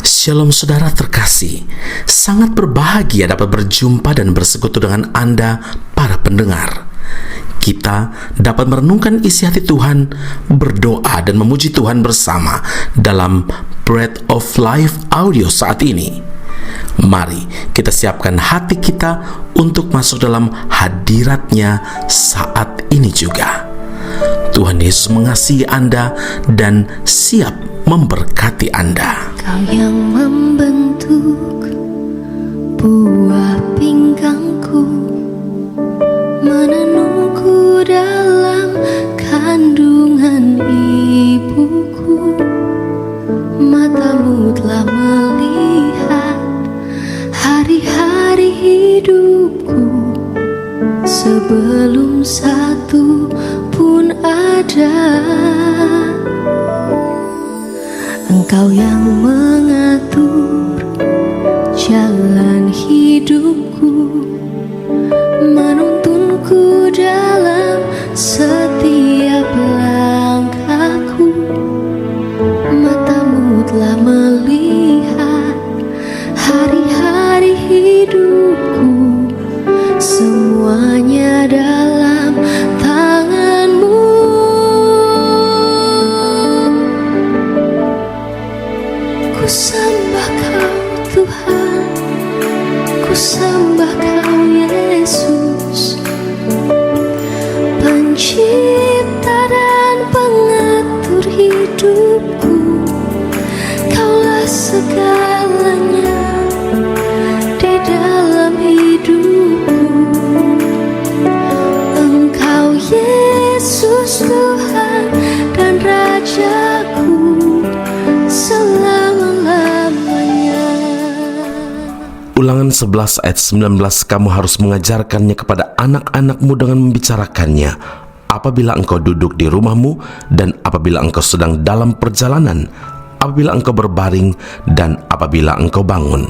Shalom saudara terkasih, sangat berbahagia dapat berjumpa dan bersekutu dengan Anda para pendengar. Kita dapat merenungkan isi hati Tuhan, berdoa dan memuji Tuhan bersama dalam Bread of Life audio saat ini. Mari kita siapkan hati kita untuk masuk dalam hadirat-Nya saat ini juga. Tuhan Yesus mengasihi Anda dan siap memberkati Anda. Kau yang membentuk buah pinggangku, menenungku dalam kandungan ibuku. Matamu telah melihat hari-hari hidupku, sebelum satu pun ada. Engkau yang mengatur jalan hidupku, menuntunku dalam setiap langkahku. Matamu telah melihat hari-hari hidupku, semuanya dalam tangan-Mu. Ku sembah Kau Tuhan, ku sembah Kau Yesus, pencipta dan pengatur hidupku. Kaulah segalanya di dalam hidupku. Engkau Yesus Tuhan dan Rajaku selama-lamanya. Ulangan 11 ayat 19, kamu harus mengajarkannya kepada anak-anakmu dengan membicarakannya apabila engkau duduk di rumahmu dan apabila engkau sedang dalam perjalanan, apabila engkau berbaring dan apabila engkau bangun.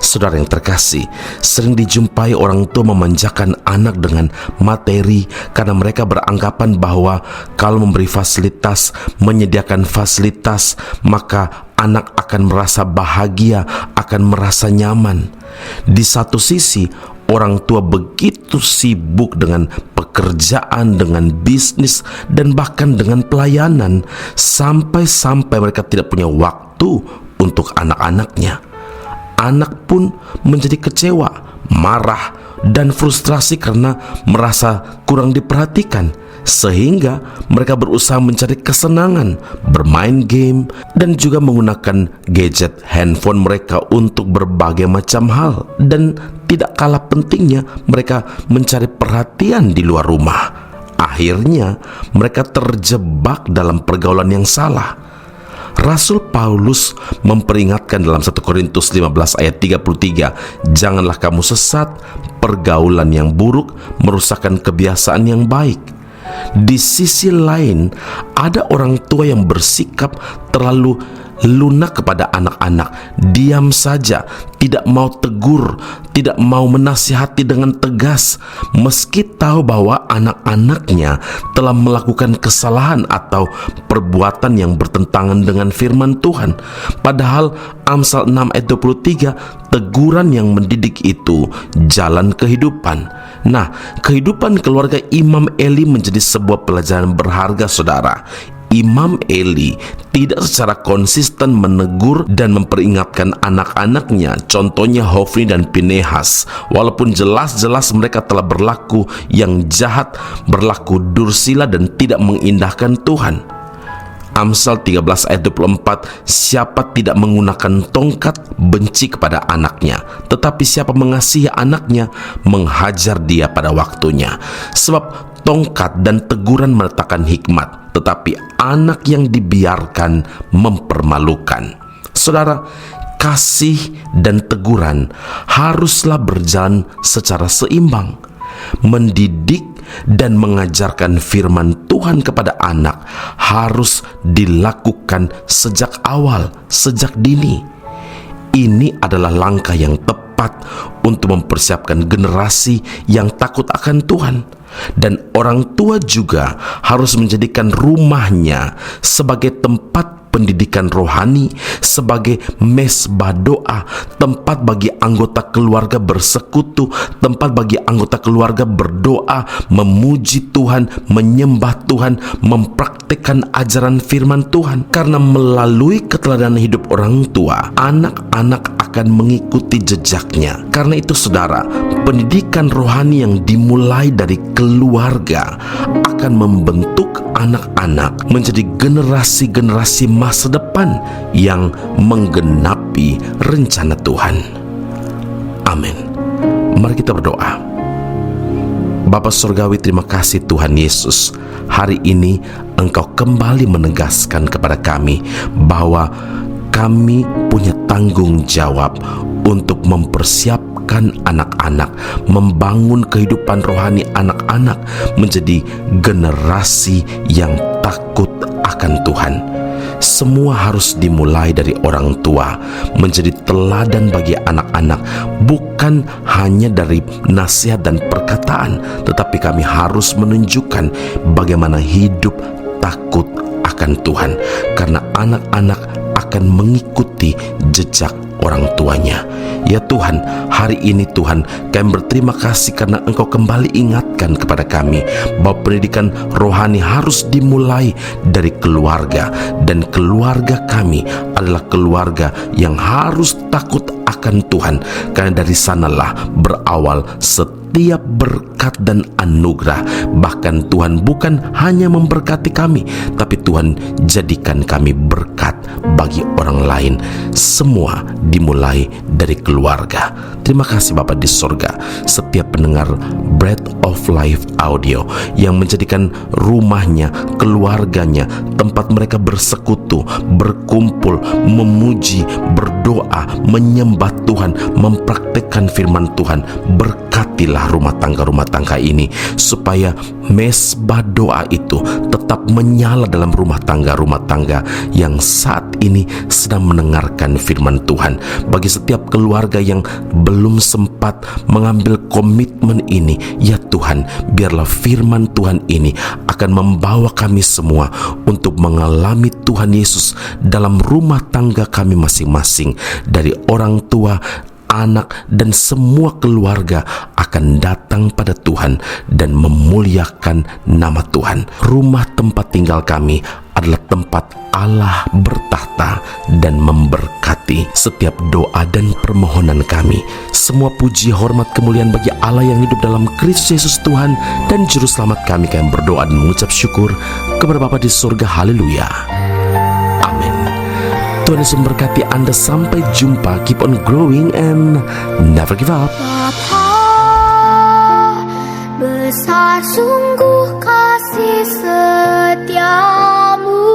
Saudara yang terkasih, sering dijumpai orang tua memanjakan anak dengan materi karena mereka beranggapan bahwa kalau memberi fasilitas, menyediakan fasilitas, maka anak akan merasa bahagia, akan merasa nyaman. Di satu sisi, orang tua begitu sibuk dengan pekerjaan, dengan bisnis, dan bahkan dengan pelayanan, sampai-sampai mereka tidak punya waktu untuk anak-anaknya. Anak pun menjadi kecewa, marah, dan frustrasi karena merasa kurang diperhatikan, sehingga mereka berusaha mencari kesenangan, bermain game, dan juga menggunakan gadget handphone mereka untuk berbagai macam hal. Dan tidak kalah pentingnya, mereka mencari perhatian di luar rumah. Akhirnya mereka terjebak dalam pergaulan yang salah. Rasul Paulus memperingatkan dalam 1 Korintus 15 ayat 33, janganlah kamu sesat, pergaulan yang buruk merusakkan kebiasaan yang baik. Di sisi lain, ada orang tua yang bersikap terlalu lunak kepada anak-anak, diam saja, tidak mau tegur, tidak mau menasihati dengan tegas, meski tahu bahwa anak-anaknya telah melakukan kesalahan atau perbuatan yang bertentangan dengan firman Tuhan. Padahal Amsal 6 ayat 23, teguran yang mendidik itu jalan kehidupan. Nah, kehidupan keluarga Imam Eli menjadi sebuah pelajaran berharga, saudara. Imam Eli tidak secara konsisten menegur dan memperingatkan anak-anaknya, contohnya Hofni dan Pinehas, walaupun jelas-jelas mereka telah berlaku yang jahat, berlaku dursila dan tidak mengindahkan Tuhan. Amsal 13 ayat 24, siapa tidak menggunakan tongkat benci kepada anaknya, tetapi siapa mengasihi anaknya menghajar dia pada waktunya. Sebab tongkat dan teguran meletakkan hikmat, tetapi anak yang dibiarkan mempermalukan. Saudara, kasih dan teguran haruslah berjalan secara seimbang. Mendidik dan mengajarkan firman Tuhan kepada anak harus dilakukan sejak awal, sejak dini. Ini adalah langkah yang tepat untuk mempersiapkan generasi yang takut akan Tuhan. Dan orang tua juga harus menjadikan rumahnya sebagai tempat pendidikan rohani, sebagai mesbah doa, tempat bagi anggota keluarga bersekutu, tempat bagi anggota keluarga berdoa, memuji Tuhan, menyembah Tuhan, mempraktikkan ajaran firman Tuhan. Karena melalui keteladanan hidup orang tua, anak-anak akan mengikuti jejaknya. Karena itu saudara, pendidikan rohani yang dimulai dari keluarga akan membentuk anak-anak menjadi generasi-generasi masa depan yang menggenapi rencana Tuhan. Amin. Mari kita berdoa. Bapa Surgawi, terima kasih Tuhan Yesus. Hari ini Engkau kembali menegaskan kepada kami bahwa kami punya tanggung jawab untuk mempersiapkan anak-anak, membangun kehidupan rohani anak-anak menjadi generasi yang takut akan Tuhan. Semua harus dimulai dari orang tua, menjadi teladan bagi anak-anak, bukan hanya dari nasihat dan perkataan, tetapi kami harus menunjukkan bagaimana hidup takut akan Tuhan, karena anak-anak akan mengikuti jejak orang tuanya. Ya Tuhan, hari ini Tuhan, kami berterima kasih karena Engkau kembali ingatkan kepada kami bahwa pendidikan rohani harus dimulai dari keluarga, dan keluarga kami adalah keluarga yang harus takut akan Tuhan, karena dari sanalah berawal setiap berkat dan anugerah. Bahkan Tuhan bukan hanya memberkati kami, tapi Tuhan jadikan kami berkat bagi orang lain. Semua dimulai dari keluarga. Terima kasih Bapa di sorga, setiap pendengar Bread of Life Audio yang menjadikan rumahnya, keluarganya, tempat mereka bersekutu, berkumpul, memuji, berdoa, menyembah Tuhan, mempraktikkan firman Tuhan. Berkatilah rumah tangga ini, supaya mesbah doa itu tetap menyala dalam rumah tangga yang saat ini sedang mendengarkan firman Tuhan. Bagi setiap keluarga yang belum sempat mengambil komitmen ini, ya Tuhan, biarlah firman Tuhan ini akan membawa kami semua untuk mengalami Tuhan Yesus dalam rumah tangga kami masing-masing. Dari orang tua, anak, dan semua keluarga akan datang pada Tuhan dan memuliakan nama Tuhan. Rumah tempat tinggal kami adalah tempat Allah bertahta dan memberkati setiap doa dan permohonan kami. Semua puji, hormat, kemuliaan bagi Allah yang hidup dalam Kristus Yesus Tuhan dan Juru Selamat kami. Kami berdoa dan mengucap syukur kepada Bapa di surga. Haleluya. Amin. Tuhan Yesus memberkati Anda. Sampai jumpa. Keep on growing and never give up. Bapa, besar sungguh kasih setiamu,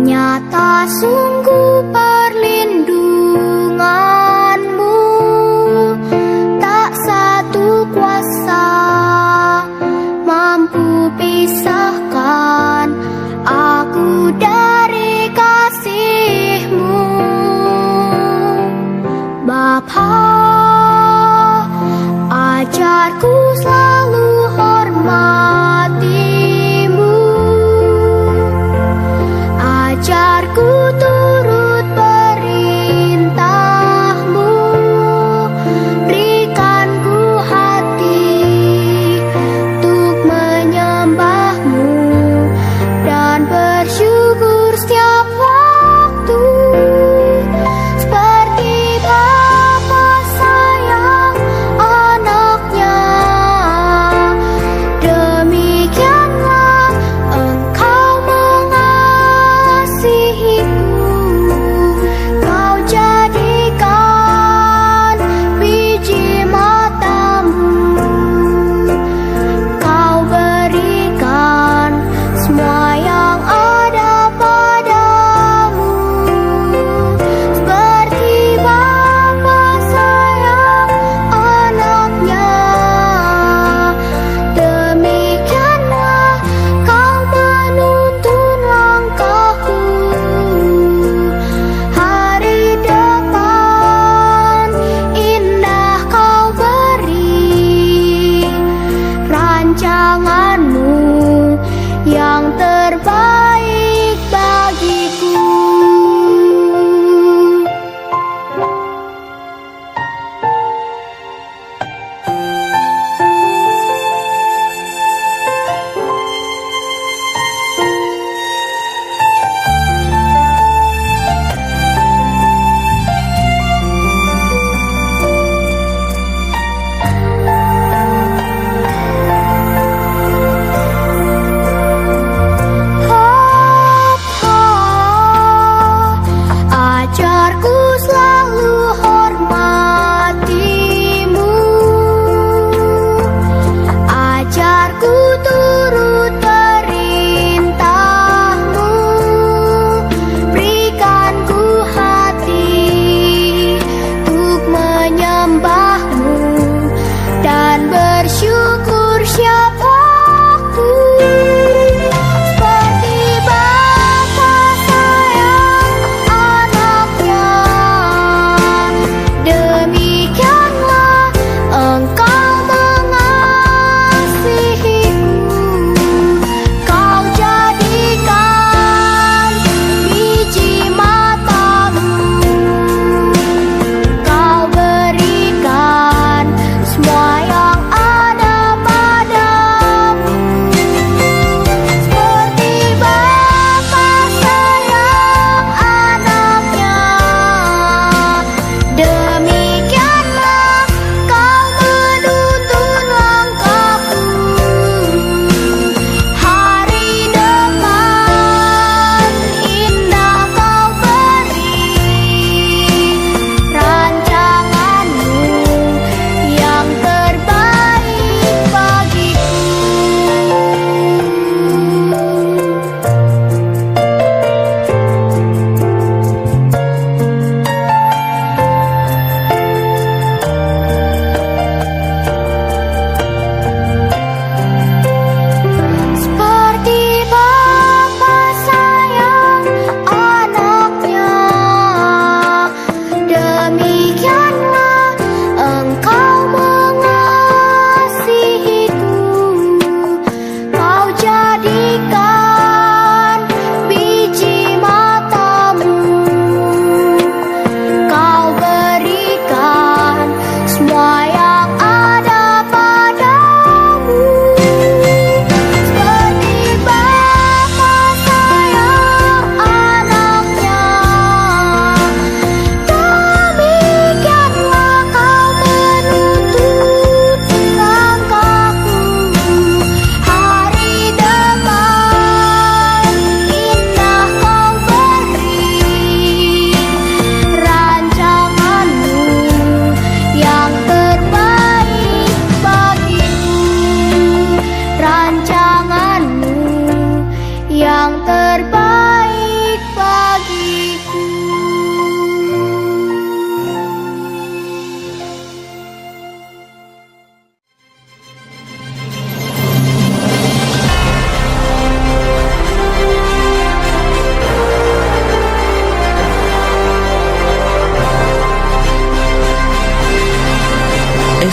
nyata sungguh perlindunganmu. Tak satu kuasa mampu pisahkan aku dari kasih-Mu. Bapa, ajarku selalu hormati-Mu, ajarku turut perintah-Mu, berikan ku hati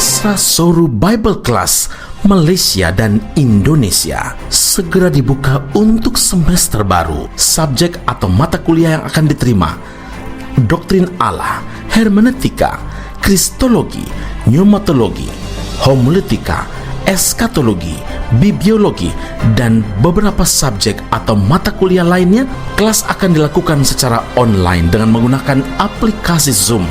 Esra Soru Bible Class Malaysia dan Indonesia segera dibuka untuk semester baru. Subjek atau mata kuliah yang akan diterima: Doktrin Allah, Hermeneutika, Kristologi, Pneumatologi, Homiletika, Eskatologi, Bibliologi, dan beberapa subjek atau mata kuliah lainnya. Kelas akan dilakukan secara online dengan menggunakan aplikasi Zoom.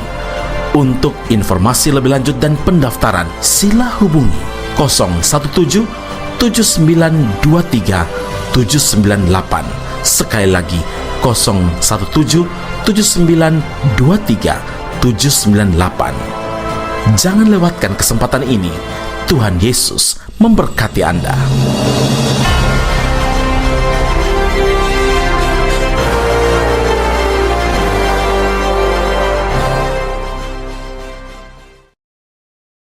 Untuk informasi lebih lanjut dan pendaftaran, sila hubungi 017 7923 798. Sekali lagi 017 7923 798. Jangan lewatkan kesempatan ini. Tuhan Yesus memberkati Anda.